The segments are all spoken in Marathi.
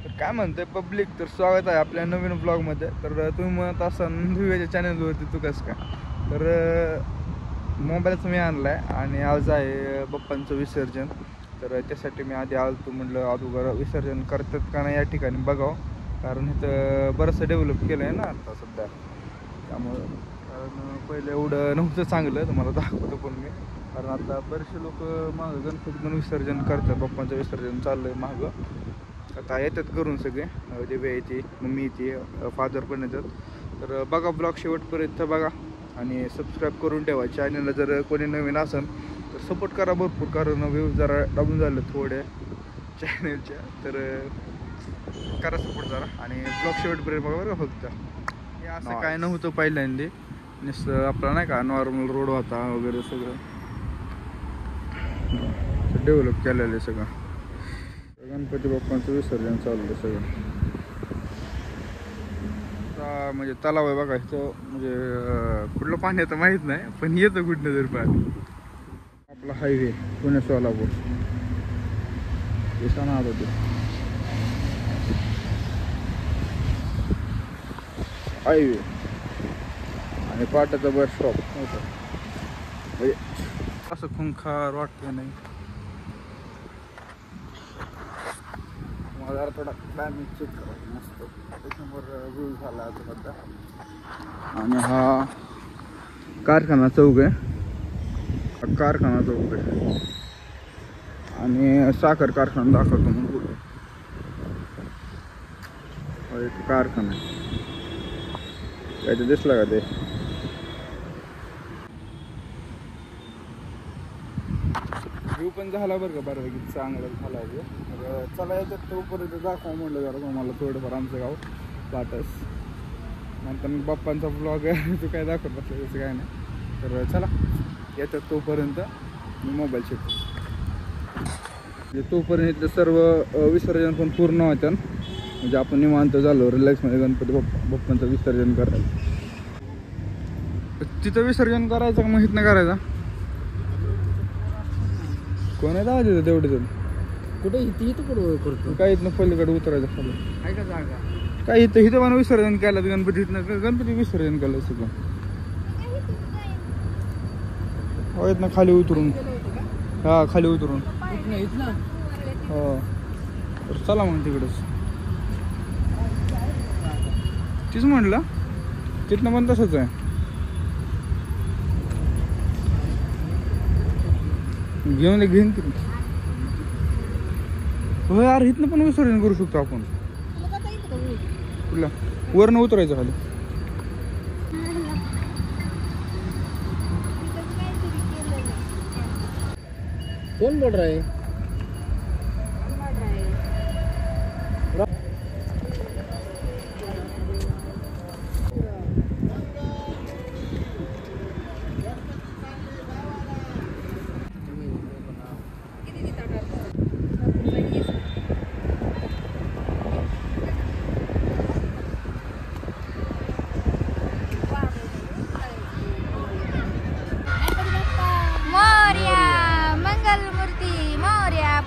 तर काय म्हणतोय पब्लिक, तर स्वागत आहे आपल्या नवीन ब्लॉगमध्ये. तर तुम्ही म्हणत असाल नवीच्या चॅनलवरती तू कसं काय, तर मोबाईलच मी आणला आहे आणि आज आहे बाप्पांचं विसर्जन. तर त्यासाठी मी आधी आलो, म्हटलं अगोदर विसर्जन करतात का नाही या ठिकाणी बघावं, कारण इथं बरंचसं डेव्हलप केलं आहे ना आता सध्या. त्यामुळं कारण पहिलं एवढं नव्हतं चांगलं, तुम्हाला दाखवतो पण मी. कारण आता बरेचसे लोक मागं गणपती पण विसर्जन करतात, बाप्पांचं विसर्जन चाललं आहे मागं. आता येतात घरून सगळे, दिव्या येते, मम्मी येते, फादर पण येतात. तर बघा ब्लॉग शेवटपर्यंत बघा आणि सबस्क्राईब करून ठेवा चॅनलला. जर कोणी नवीन असेल तर सपोर्ट करा भरपूर, कारण व्ह्यूज जरा डाऊन झालं थोड्या चॅनलच्या. तर करा सपोर्ट जरा आणि ब्लॉग शेवटपर्यंत बघा बरं फक्त. हे असं काय नव्हतं पहिल्यांदा, नुसतं आपला नाही का नॉर्मल रोड होता वगैरे, सगळं डेव्हलप केलेलं आहे सगळं. गणपती बाप्पांचं विसर्जन चाललं सगळं. म्हणजे तलाव आहे बघा इथं, म्हणजे कुठलं पाणी येतं माहीत नाही, पण येतं कुठलं तरी पाणी. आपला हायवे पुणे सोलापूर दिसा ना आता ते हायवे आणि पाटाचा बस स्टॉप होतं. म्हणजे असं खुंखार वाटतं नाही. जरा थोडा क्लायमेट चेक करायचं मस्त, त्याच्यावर व्ह्यू झाला आता सध्या. आणि हा कारखाना चौक आहे, हा कारखाना चौक आहे आणि साखर कारखाना दाखवतो मग पुढे. एक कारखाना काय ते दिसलं का ते. व्ह्यू पण झाला बरं का, बऱ्यापैकी चांगला झाला आहे. चला याच्यात तोपर्यंत दाखवा म्हणलं जरा तुम्हाला थोडंफार आमचं गाव पाटस. नंतर मी बाप्पांचा ब्लॉग आहे तो काय दाखवत बसलं त्याचं काय नाही. तर चला याच्यात तोपर्यंत मी मोबाईल शिकतो. म्हणजे तोपर्यंत सर्व विसर्जन पण पूर्ण होतं, म्हणजे आपण निवांत झालो रिलॅक्समध्ये गणपती बाप्पांचं विसर्जन करायला. तिथं विसर्जन करायचं का माहीत नाही करायचा, कोण आहे दावा तिथं तेवढे जण. कुठे इथे कुठं करतो काय इथनं पलीकडे उतरायचं खाली आहे का जागा. काय इथं पण विसर्जन केलं गणपती, इथनं गणपती विसर्जन केलं सगळं. हो इथनं खाली उतरून, हा खाली उतरून हो. तर चला मग तिकडंच, तीच म्हटलं तिथनं पण तसंच आहे. घेऊन तिथं हो यार, इथनं पण विसर्जन करू शकतो आपण. कुठल्या वरनं उतरायचं खाली. कोण बोल रहा है.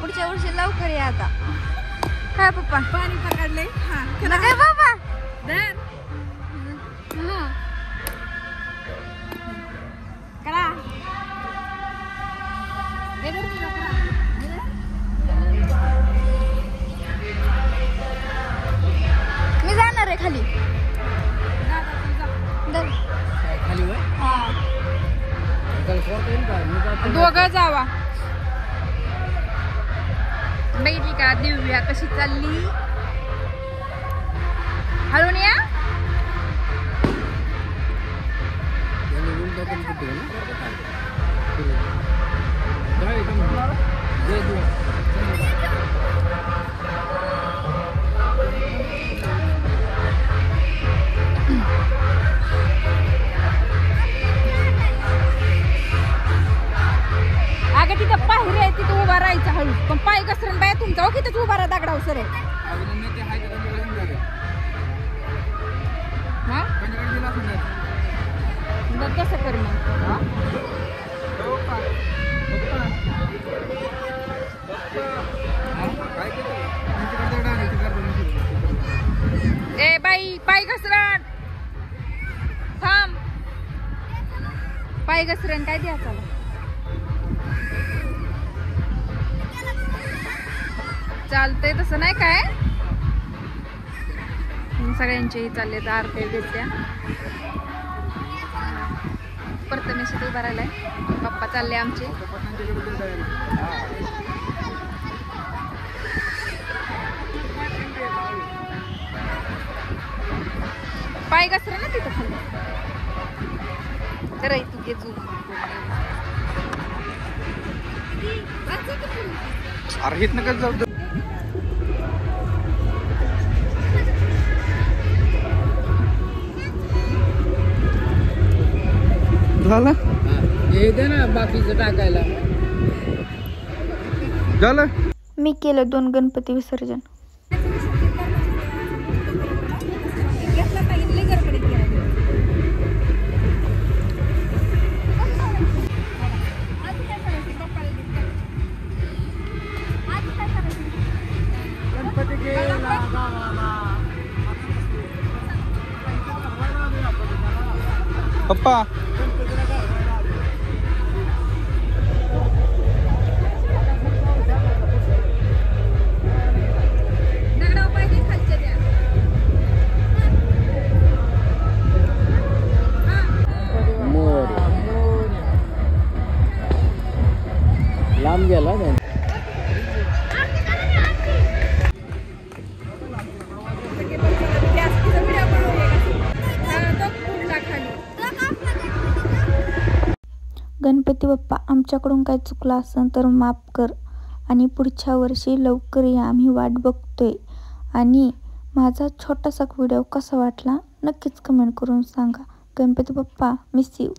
पुढच्या वर्षी लवकर या आता. काय पप्पा पाणी पकडले काय बाबा करा. मी जाणार आहे खाली दोघं जावा. बघितली का दिव्या कशी चालली, हळून या. अगं तिथं पायरी आहे, तिथं उभा राहायचं हळू, पण पाय घसरण बाय तुमचा. हो तिथंच उभा राहा दगडावर सर. हा कसं कर मग. पाय घसरण काय द्या चला. चालतंय तसं नाही काय. सगळ्यांचेही चालले तर आरती देत्या. प्रथमेश इथे उभा राहिलाय. पप्पा चालले आमचे. पाय घसरा ना तिथं खाली. तर तू घे झूम. अरे हित नका जाऊ. झालं हे दे ना बाकीचं टाकायला. झालं. मी केलं 2 गणपती विसर्जन. पप्पा मोर लांब गेला ना. गणपती बाप्पा आमच्याकडून काय चुकलं असेल तर माफ कर आणि पुढच्या वर्षी लवकर या. आम्ही वाट बघतोय. आणि माझा छोटासा व्हिडिओ कसा वाटला नक्कीच कमेंट करून सांगा. Ganpati Bappa miss you.